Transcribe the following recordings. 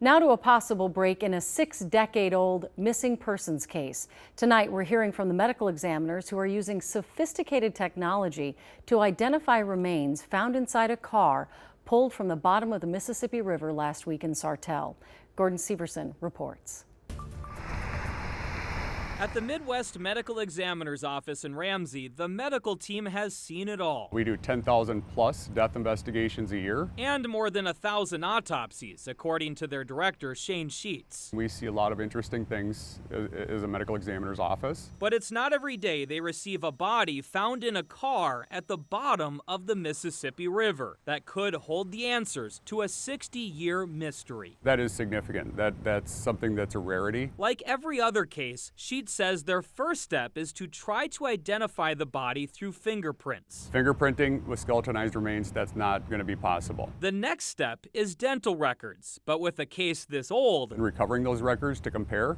Now to a possible break in a 6-decade-old missing persons case. Tonight, we're hearing from the medical examiners who are using sophisticated technology to identify remains found inside a car pulled from the bottom of the Mississippi River last week in Sartell. Gordon Severson reports. At the Midwest Medical Examiner's Office in Ramsey, the medical team has seen it all. We do 10,000 plus death investigations a year. And more than 1,000 autopsies, according to their director, Shane Sheets. We see a lot of interesting things as a medical examiner's office. But it's not every day they receive a body found in a car at the bottom of the Mississippi River that could hold the answers to a 60-year mystery. That is significant. That's something that's a rarity. Like every other case, Sheets says their first step is to try to identify the body through fingerprints. Fingerprinting with skeletonized remains, that's not going to be possible. The next step is dental records, but with a case this old, Recovering those records to compare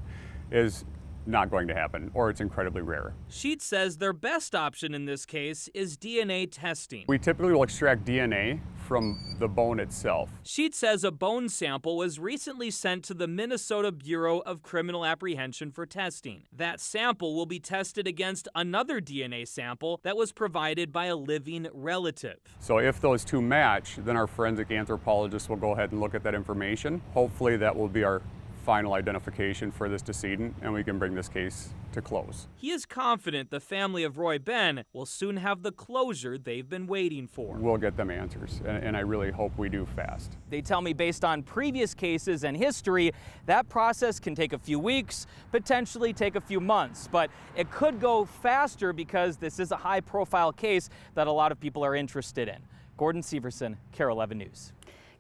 is not going to happen, or it's incredibly rare. Sheets says their best option in this case is DNA testing. We typically will extract DNA from the bone itself. Sheets says a bone sample was recently sent to the Minnesota Bureau of Criminal Apprehension for testing. That sample will be tested against another DNA sample that was provided by a living relative. So if those two match, then our forensic anthropologist will go ahead and look at that information. Hopefully that will be our final identification for this decedent, and we can bring this case to close. He is confident the family of Roy Benn will soon have the closure they've been waiting for. We'll get them answers, and I really hope we do fast. They tell me based on previous cases and history, that process can take a few weeks, potentially take a few months, but it could go faster because this is a high-profile case that a lot of people are interested in. Gordon Severson, KARE 11 News.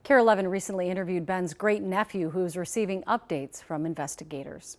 KARE 11 recently interviewed Benn's great-nephew, who's receiving updates from investigators.